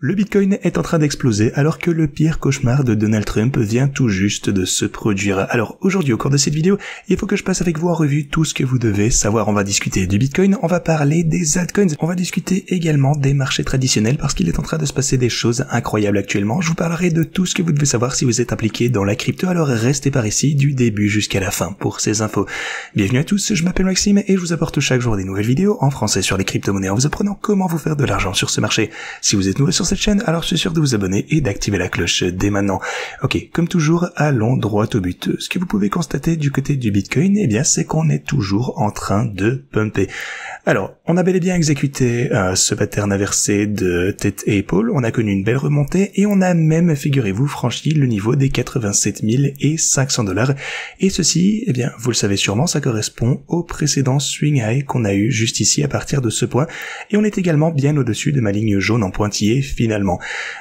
Le Bitcoin est en train d'exploser alors que le pire cauchemar de Donald Trump vient tout juste de se produire. Alors aujourd'hui au cours de cette vidéo, il faut que je passe avec vous en revue tout ce que vous devez savoir. On va discuter du Bitcoin, on va parler des altcoins, on va discuter également des marchés traditionnels parce qu'il est en train de se passer des choses incroyables actuellement. Je vous parlerai de tout ce que vous devez savoir si vous êtes impliqué dans la crypto, alors restez par ici du début jusqu'à la fin pour ces infos. Bienvenue à tous, je m'appelle Maxime et je vous apporte chaque jour des nouvelles vidéos en français sur les crypto-monnaies en vous apprenant comment vous faire de l'argent sur ce marché. Si vous êtes nouveau sur cette chaîne, alors je suis sûr de vous abonner et d'activer la cloche dès maintenant. Ok, comme toujours, allons droit au but. Ce que vous pouvez constater du côté du Bitcoin, eh bien, c'est qu'on est toujours en train de pumper. Alors, on a bel et bien exécuté ce pattern inversé de tête et épaule, on a connu une belle remontée et on a même, figurez-vous, franchi le niveau des 87 500 $. Et ceci, eh bien, vous le savez sûrement, ça correspond au précédent swing high qu'on a eu juste ici à partir de ce point. Et on est également bien au-dessus de ma ligne jaune en pointillé finalement.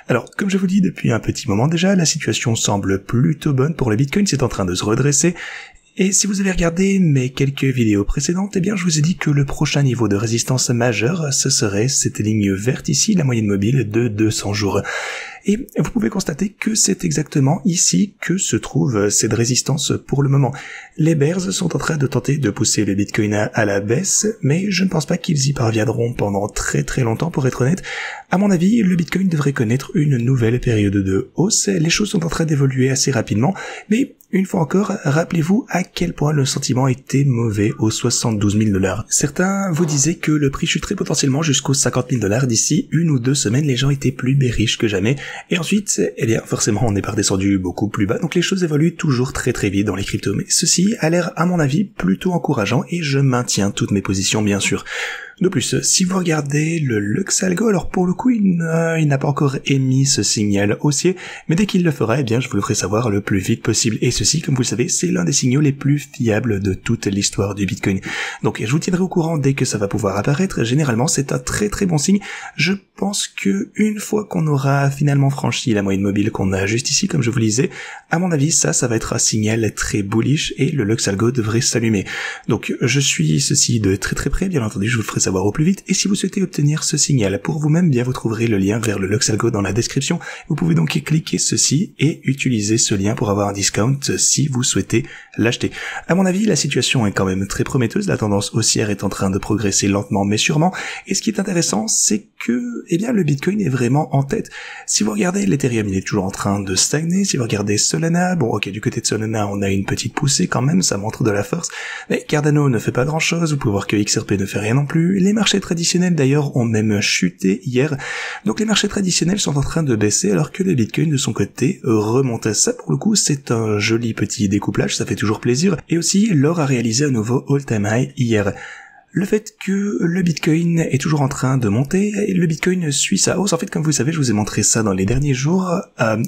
Alors, comme je vous dis depuis un petit moment déjà, la situation semble plutôt bonne pour le Bitcoin, c'est en train de se redresser. Et si vous avez regardé mes quelques vidéos précédentes, eh bien je vous ai dit que le prochain niveau de résistance majeur, ce serait cette ligne verte ici, la moyenne mobile de 200 jours. Et vous pouvez constater que c'est exactement ici que se trouve cette résistance pour le moment. Les bears sont en train de tenter de pousser le Bitcoin à la baisse, mais je ne pense pas qu'ils y parviendront pendant très longtemps pour être honnête. À mon avis, le Bitcoin devrait connaître une nouvelle période de hausse. Les choses sont en train d'évoluer assez rapidement, mais une fois encore, rappelez-vous à quel point le sentiment était mauvais aux 72 000 $. Certains vous disaient que le prix chuterait potentiellement jusqu'aux 50 000 $ d'ici 1 ou 2 semaines, les gens étaient plus bearish que jamais. Et ensuite, eh bien, forcément, on n'est pas redescendu beaucoup plus bas, donc les choses évoluent toujours très vite dans les cryptos. Mais ceci a l'air, à mon avis, plutôt encourageant et je maintiens toutes mes positions, bien sûr. De plus, si vous regardez le Lux Algo, alors pour le coup, il n'a pas encore émis ce signal haussier, mais dès qu'il le fera, eh bien, je vous le ferai savoir le plus vite possible. Et ceci, comme vous le savez, c'est l'un des signaux les plus fiables de toute l'histoire du Bitcoin. Donc, je vous tiendrai au courant dès que ça va pouvoir apparaître. Généralement, c'est un très bon signe. Je pense que une fois qu'on aura finalement franchi la moyenne mobile qu'on a juste ici, comme je vous le disais, à mon avis, ça va être un signal très bullish et le Lux Algo devrait s'allumer. Donc, je suis ceci de très près, bien entendu, je vous le ferai savoir au plus vite, et si vous souhaitez obtenir ce signal pour vous-même, bien vous trouverez le lien vers le Lux Algo dans la description. Vous pouvez donc cliquer ceci et utiliser ce lien pour avoir un discount si vous souhaitez l'acheter. À mon avis, la situation est quand même très prometteuse, la tendance haussière est en train de progresser lentement mais sûrement, et ce qui est intéressant, c'est que, eh bien, le Bitcoin est vraiment en tête. Si vous regardez l'Ethereum, il est toujours en train de stagner. Si vous regardez Solana, bon ok, du côté de Solana, on a une petite poussée quand même, ça montre de la force, mais Cardano ne fait pas grand chose, vous pouvez voir que XRP ne fait rien non plus. Les marchés traditionnels d'ailleurs ont même chuté hier, donc les marchés traditionnels sont en train de baisser alors que le Bitcoin de son côté remonte. Ça pour le coup c'est un joli petit découplage, ça fait toujours plaisir, et aussi l'or a réalisé un nouveau all-time high hier. Le fait que le Bitcoin est toujours en train de monter, et le Bitcoin suit sa hausse, en fait comme vous savez je vous ai montré ça dans les derniers jours,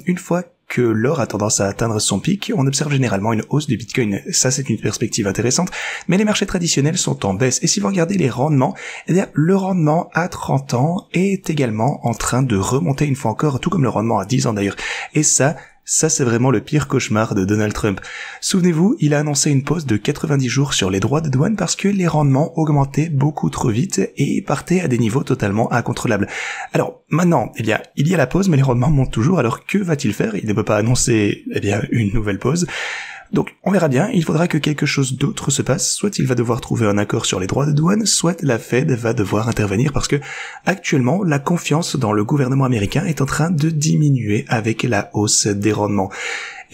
une fois que l'or a tendance à atteindre son pic, on observe généralement une hausse du Bitcoin. Ça, c'est une perspective intéressante, mais les marchés traditionnels sont en baisse. Et si vous regardez les rendements, eh bien, le rendement à 30 ans est également en train de remonter une fois encore, tout comme le rendement à 10 ans d'ailleurs. Et ça c'est vraiment le pire cauchemar de Donald Trump. Souvenez-vous, il a annoncé une pause de 90 jours sur les droits de douane parce que les rendements augmentaient beaucoup trop vite et partaient à des niveaux totalement incontrôlables. Alors, maintenant, eh bien, il y a la pause, mais les rendements montent toujours, alors que va-t-il faire? Il ne peut pas annoncer, eh bien, une nouvelle pause. Donc, on verra bien, il faudra que quelque chose d'autre se passe, soit il va devoir trouver un accord sur les droits de douane, soit la Fed va devoir intervenir parce que, actuellement, la confiance dans le gouvernement américain est en train de diminuer avec la hausse des rendements.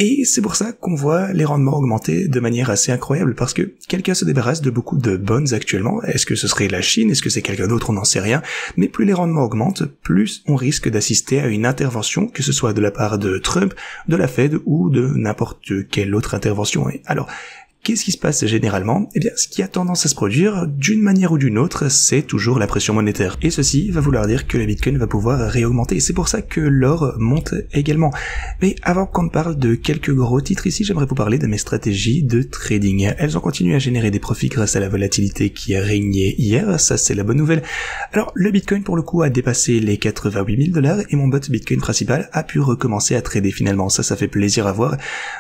Et c'est pour ça qu'on voit les rendements augmenter de manière assez incroyable, parce que quelqu'un se débarrasse de beaucoup de bonds actuellement. Est-ce que ce serait la Chine? Est-ce que c'est quelqu'un d'autre? On n'en sait rien. Mais plus les rendements augmentent, plus on risque d'assister à une intervention, que ce soit de la part de Trump, de la Fed ou de n'importe quelle autre intervention. Et alors, qu'est-ce qui se passe généralement? Eh bien, ce qui a tendance à se produire, d'une manière ou d'une autre, c'est toujours la pression monétaire. Et ceci va vouloir dire que le Bitcoin va pouvoir réaugmenter. Et c'est pour ça que l'or monte également. Mais avant qu'on ne parle de quelques gros titres ici, j'aimerais vous parler de mes stratégies de trading. Elles ont continué à générer des profits grâce à la volatilité qui a régné hier. Ça, c'est la bonne nouvelle. Alors, le Bitcoin, pour le coup, a dépassé les 88 000 $ et mon bot Bitcoin principal a pu recommencer à trader finalement. Ça fait plaisir à voir.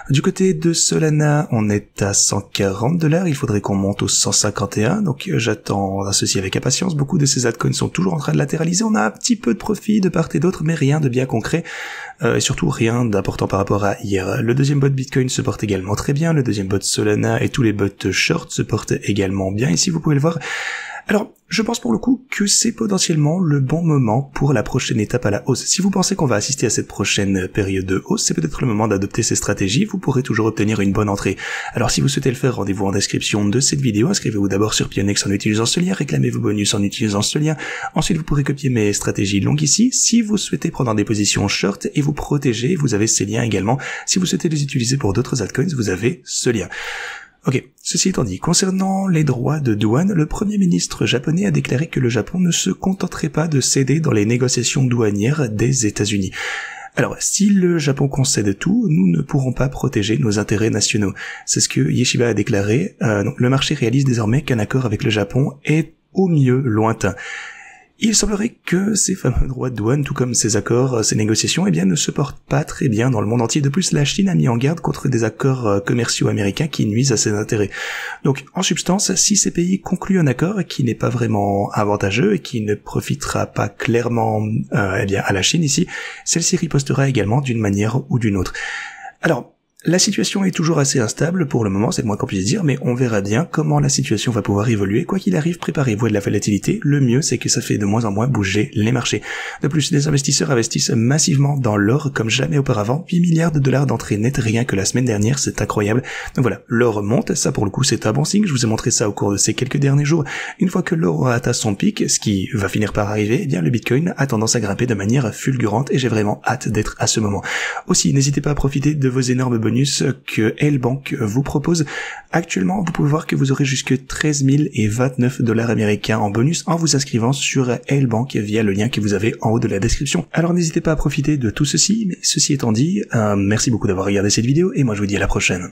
Du côté de Solana, on est à $140, il faudrait qu'on monte aux 151, donc j'attends ceci avec impatience. Beaucoup de ces altcoins sont toujours en train de latéraliser, on a un petit peu de profit de part et d'autre, mais rien de bien concret, et surtout rien d'important par rapport à hier. Le deuxième bot Bitcoin se porte également très bien, le deuxième bot Solana et tous les bots short se portent également bien, ici vous pouvez le voir. Alors, je pense pour le coup que c'est potentiellement le bon moment pour la prochaine étape à la hausse. Si vous pensez qu'on va assister à cette prochaine période de hausse, c'est peut-être le moment d'adopter ces stratégies, vous pourrez toujours obtenir une bonne entrée. Alors si vous souhaitez le faire, rendez-vous en description de cette vidéo, inscrivez-vous d'abord sur Pionex en utilisant ce lien, réclamez vos bonus en utilisant ce lien, ensuite vous pourrez copier mes stratégies longues ici. Si vous souhaitez prendre des positions short et vous protéger, vous avez ces liens également. Si vous souhaitez les utiliser pour d'autres altcoins, vous avez ce lien. Ok, ceci étant dit, concernant les droits de douane, le Premier ministre japonais a déclaré que le Japon ne se contenterait pas de céder dans les négociations douanières des États-Unis. Alors, si le Japon concède tout, nous ne pourrons pas protéger nos intérêts nationaux. C'est ce que Yeshiba a déclaré. Donc, le marché réalise désormais qu'un accord avec le Japon est au mieux lointain. Il semblerait que ces fameux droits de douane, tout comme ces accords, ces négociations, eh bien, ne se portent pas très bien dans le monde entier. De plus, la Chine a mis en garde contre des accords commerciaux américains qui nuisent à ses intérêts. Donc, en substance, si ces pays concluent un accord qui n'est pas vraiment avantageux et qui ne profitera pas clairement, eh bien, à la Chine ici, celle-ci ripostera également d'une manière ou d'une autre. Alors, la situation est toujours assez instable pour le moment, c'est le moins qu'on puisse dire, mais on verra bien comment la situation va pouvoir évoluer. Quoi qu'il arrive, préparez-vous à de la volatilité. Le mieux, c'est que ça fait de moins en moins bouger les marchés. De plus, les investisseurs investissent massivement dans l'or comme jamais auparavant. 8 milliards de dollars d'entrée nette rien que la semaine dernière, c'est incroyable. Donc voilà, l'or monte, ça pour le coup c'est un bon signe. Je vous ai montré ça au cours de ces quelques derniers jours. Une fois que l'or aura atteint son pic, ce qui va finir par arriver, eh bien le Bitcoin a tendance à grimper de manière fulgurante et j'ai vraiment hâte d'être à ce moment. Aussi, n'hésitez pas à profiter de vos énormes bonus que L-Bank vous propose. Actuellement, vous pouvez voir que vous aurez jusque 13 029 $ américains en bonus en vous inscrivant sur L-Bank via le lien que vous avez en haut de la description. Alors n'hésitez pas à profiter de tout ceci, mais ceci étant dit, merci beaucoup d'avoir regardé cette vidéo et moi je vous dis à la prochaine.